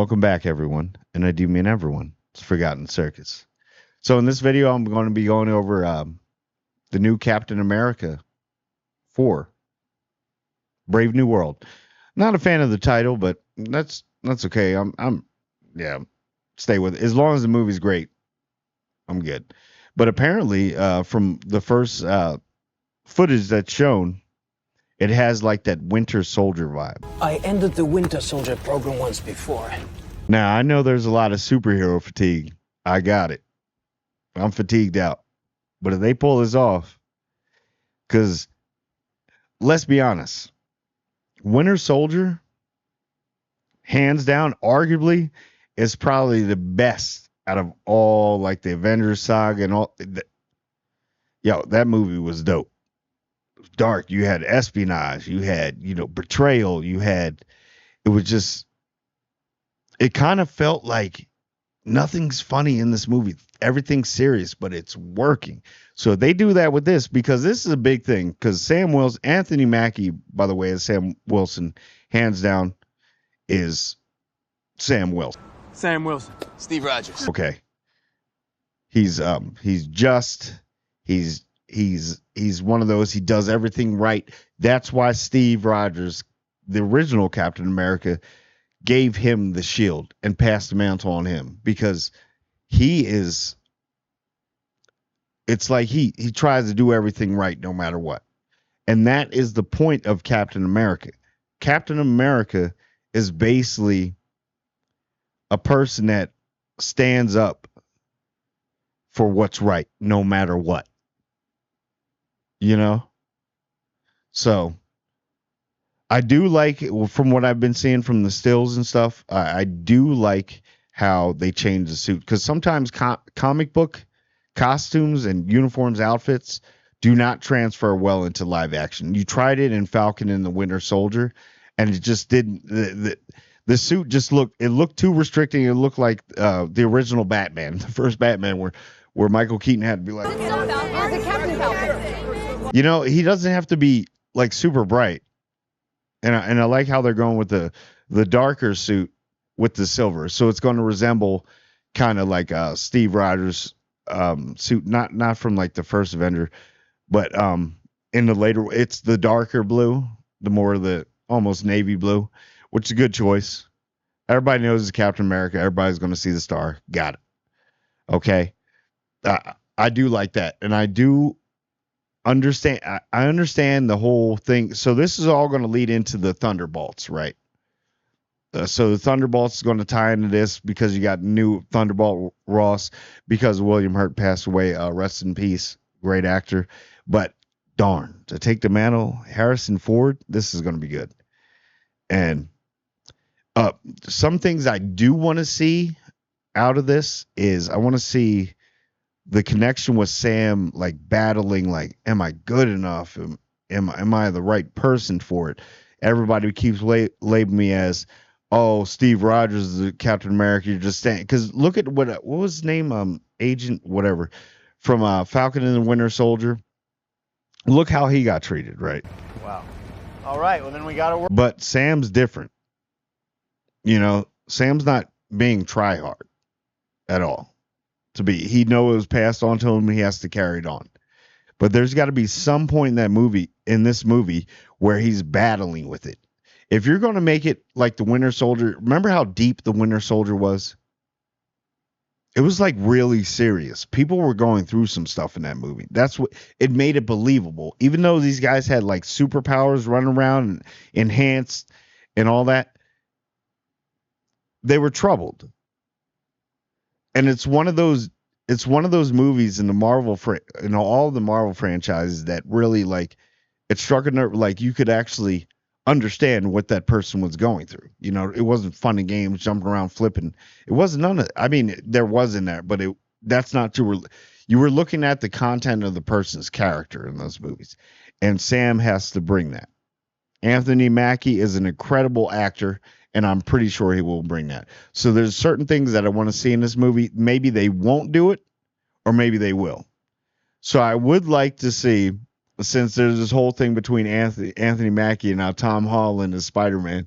Welcome back, everyone, and I do mean everyone. It's Forgotten Circus. So in this video, I'm going to be going over the new Captain America 4, Brave New World. Not a fan of the title, but that's okay. Yeah, stay with it. As long as the movie's great, I'm good. But apparently, from the first footage that's shown, it has like that Winter Soldier vibe. I ended the Winter Soldier program once before. Now, I know there's a lot of superhero fatigue. I got it. I'm fatigued out. But if they pull this off, because let's be honest, Winter Soldier, hands down, arguably, is probably the best out of all, like the Avengers saga and all. Yo, that movie was dope. Dark. You had espionage. You had, betrayal. It was just, it kind of felt like nothing's funny in this movie. Everything's serious, but it's working. So they do that with this because this is a big thing. Because Anthony Mackie, by the way, is Sam Wilson, hands down, is Sam Wilson. Sam Wilson. Steve Rogers. Okay. He's one of those, he does everything right. That's why Steve Rogers, the original Captain America, gave him the shield and passed the mantle on him, because it's like he tries to do everything right no matter what. And that is the point of Captain America. Captain America is basically a person that stands up for what's right no matter what. So I do like, from what I've been seeing from the stills and stuff, I do like how they change the suit, because sometimes comic book costumes and uniforms, outfits do not transfer well into live action. You tried it in Falcon and the Winter Soldier, and it just didn't. The suit just looked too restricting. It looked like the original Batman, the first Batman, where Michael Keaton had to be like, he doesn't have to be like super bright. And I like how they're going with the darker suit with the silver. So it's going to resemble kind of like Steve Rogers' suit, not from like the first Avenger, but in the later, it's the darker blue, the more the almost navy blue, which is a good choice. Everybody knows it's Captain America. Everybody's going to see the star. Got it. Okay. I do like that. And I do understand. I understand the whole thing. So this is all going to lead into the Thunderbolts, right? So the Thunderbolts is going to tie into this, because you got new Thunderbolt Ross, because William Hurt passed away. Rest in peace. Great actor. But darn, to take the mantle, Harrison Ford, this is going to be good. And some things I do want to see out of this is I want to see the connection with Sam, like battling, like, am I good enough? Am I the right person for it? Everybody keeps labeling me as, oh, Steve Rogers is the Captain America. You're just saying, because look at what was his name? Agent whatever from Falcon and the Winter Soldier. Look how he got treated, right? Wow. All right. Well, then we got to work. But Sam's different. Sam's not being try hard at all. He knows it was passed on to him. He has to carry it on. But there's got to be some point in this movie, where he's battling with it. If you're going to make it like the Winter Soldier, remember how deep the Winter Soldier was? It was like really serious. People were going through some stuff in that movie. That's what it made it believable. Even though these guys had like superpowers running around and enhanced and all that, they were troubled. And it's one of those movies in the Marvel in all the Marvel franchises that really, like, it struck a nerve. Like, you could actually understand what that person was going through. It wasn't fun and games, jumping around, flipping. It wasn't none of. I mean, there was in there, but that's not too. You were looking at the content of the person's character in those movies, and Sam has to bring that. Anthony Mackie is an incredible actor, and I'm pretty sure he will bring that. So there's certain things that I want to see in this movie. Maybe they won't do it, or maybe they will. So I would like to see, since there's this whole thing between Anthony Mackie and now Tom Holland as Spider-Man,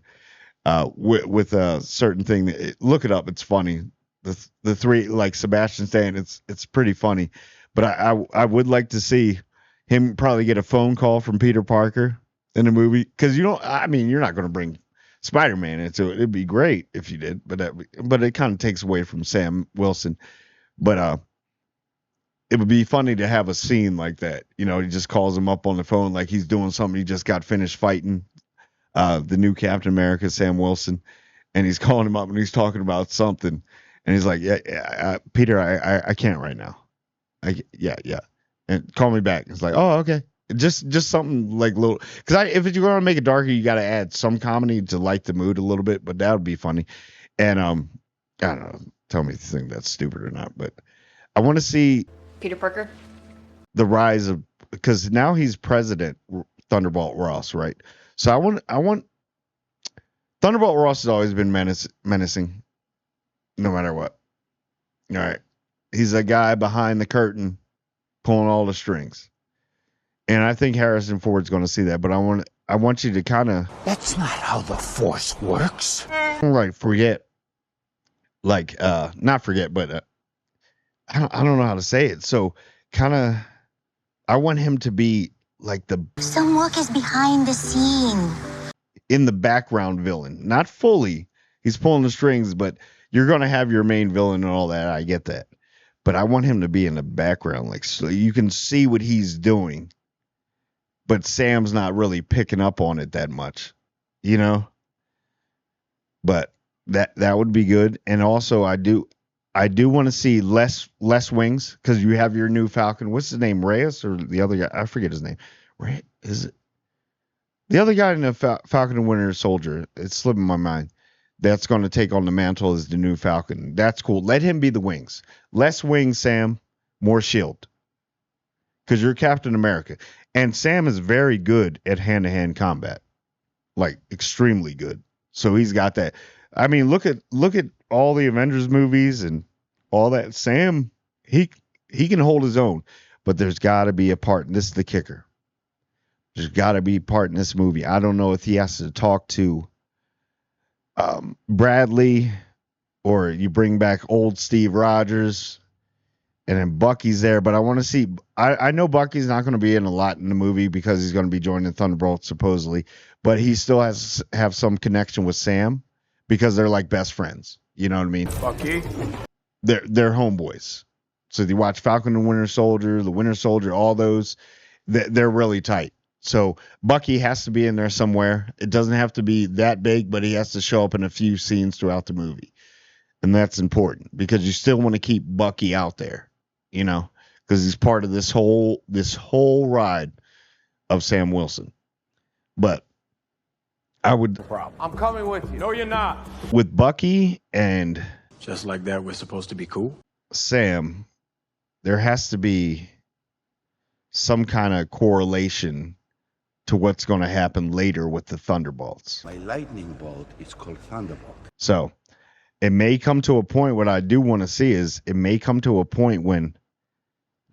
with a certain thing. Look it up. It's funny. The three, like Sebastian Stan, it's pretty funny. But I would like to see him probably get a phone call from Peter Parker in the movie, because I mean, you're not going to bring Spider-Man into it. It'd be great if you did, but it kind of takes away from Sam Wilson. But it would be funny to have a scene like that. He just calls him up on the phone like he's doing something. He just got finished fighting the new Captain America, Sam Wilson, and he's calling him up and he's talking about something, and he's like, yeah, Peter, I can't right now. Yeah, and call me back. It's like, oh, okay. Just something like little, because if you're going to make it darker, you got to add some comedy to light the mood a little bit, but that would be funny. And I don't know, tell me if you think that's stupid or not, but I want to see Peter Parker, the rise of, because now he's President Thunderbolt Ross, right? So I want Thunderbolt Ross has always been menacing, no matter what. All right, he's a guy behind the curtain, pulling all the strings, and I think Harrison Ford's going to see that. But I want you to kind of, That's not how the Force works. like forget, like not forget, but I don't know how to say it. So kind of, I want him to be like Some work is behind the scene. in the background villain, not fully. He's pulling the strings, but you're going to have your main villain and all that. I get that. But I want him to be in the background, like, so you can see what he's doing, but Sam's not really picking up on it that much, But that would be good. And also I do want to see less wings, because you have your new Falcon. What's his name? Reyes, or the other guy? I forget his name. Is it the other guy in the Falcon and Winter Soldier? It's slipping my mind. That's going to take on the mantle as the new Falcon. That's cool. Let him be the wings. Less wings, Sam. More shield. Because you're Captain America. And Sam is very good at hand-to-hand combat. Like, extremely good. So he's got that. I mean, look at all the Avengers movies and all that. Sam, he can hold his own. But there's got to be a part, and this is the kicker. There's got to be a part in this movie. I don't know if he has to talk to Bradley, or you bring back old Steve Rogers, and then Bucky's there. But I want to see. I know Bucky's not going to be in a lot in the movie because he's going to be joining Thunderbolt supposedly, but he still has to have some connection with Sam because they're like best friends. You know what I mean? Bucky. They're homeboys. So if you watch Falcon and Winter Soldier, the Winter Soldier, all those, they're really tight. So Bucky has to be in there somewhere. It doesn't have to be that big, but he has to show up in a few scenes throughout the movie. And that's important because you still want to keep Bucky out there, because he's part of this whole ride of Sam Wilson. But I would, I'm coming with you. No, you're not. with Bucky and Just like that, we're supposed to be cool? Sam, there has to be some kind of correlation to what's going to happen later with the Thunderbolts. My lightning bolt is called Thunderbolt. So it may come to a point, what I do want to see is it may come to a point when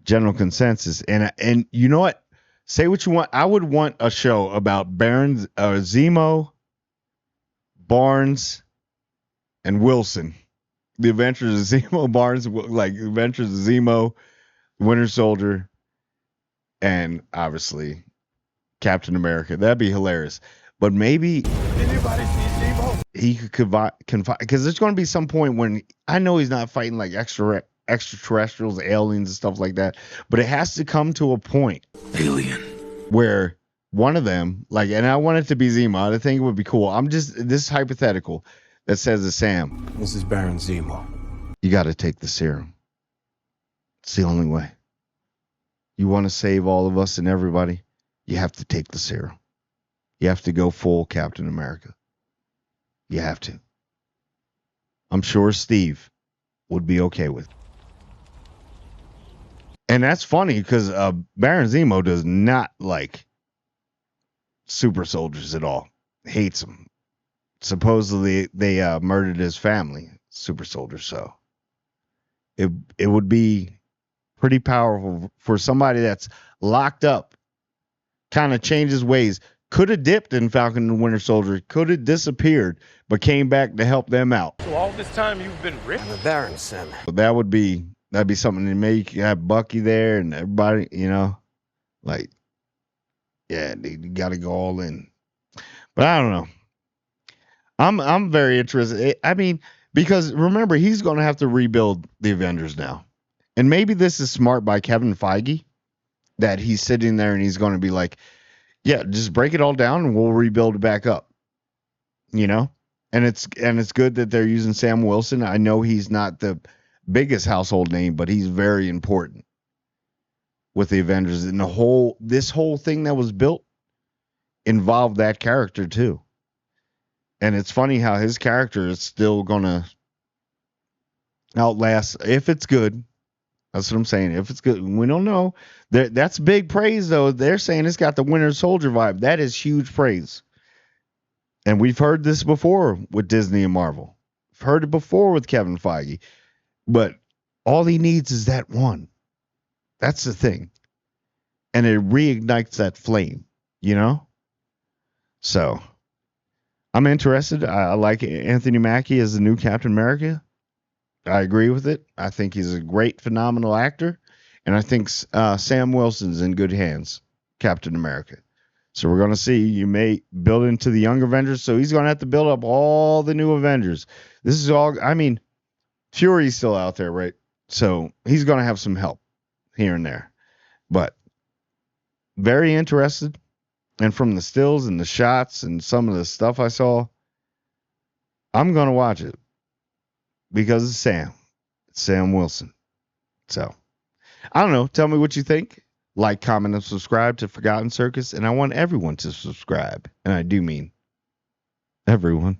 general consensus, and you know what? Say what you want. I would want a show about Barnes, Zemo, Barnes, and Wilson. The Adventures of Zemo, Barnes, like Adventures of Zemo, Winter Soldier, and obviously Captain America. That'd be hilarious. But maybe Anybody see Zemo? he could confide, because there's going to be some point when, I know he's not fighting like extraterrestrials, aliens, and stuff like that, but it has to come to a point where one of them, like, and I want it to be Zemo. I think it would be cool. This is hypothetical, that says to Sam, This is Baron Zemo. you got to take the serum. It's the only way. You want to save all of us and everybody, you have to take the serum. You have to go full Captain America. You have to. I'm sure Steve would be okay with it. And that's funny because Baron Zemo does not like super soldiers at all. Hates them. Supposedly they murdered his family, super soldiers. So it would be pretty powerful for somebody that's locked up, kind of changes ways, could have dipped in Falcon and Winter Soldier, could have disappeared, but came back to help them out. So all this time you've been rich? The Baron sent me. So that'd be something to make you have Bucky there and everybody, like, yeah, you got to go all in. But I don't know. I'm very interested. I mean, because remember, he's going to have to rebuild the Avengers now. And maybe this is smart by Kevin Feige, that he's sitting there and he's going to be like, yeah, just break it all down and we'll rebuild it back up. And it's good that they're using Sam Wilson. I know he's not the biggest household name, but he's very important with the Avengers. And this whole thing that was built involved that character too. And it's funny how his character is still gonna outlast, if it's good. That's what I'm saying. If it's good, we don't know. That's big praise, though. They're saying it's got the Winter Soldier vibe. That is huge praise. And we've heard this before with Disney and Marvel. We've heard it before with Kevin Feige. But all he needs is that one. That's the thing. And it reignites that flame, So I'm interested. I like Anthony Mackie as the new Captain America. I agree with it. I think he's a great, phenomenal actor. And I think Sam Wilson's in good hands, Captain America. So we're going to see. You may build into the Young Avengers. So he's going to have to build up all the new Avengers. This is all, Fury's still out there, right? So he's going to have some help here and there. But very interested. And from the stills and the shots and some of the stuff I saw, I'm going to watch it because it's Sam. It's Sam Wilson. So, I don't know. Tell me what you think. Like, comment, and subscribe to Forgotten Circus. And I want everyone to subscribe. And I do mean everyone.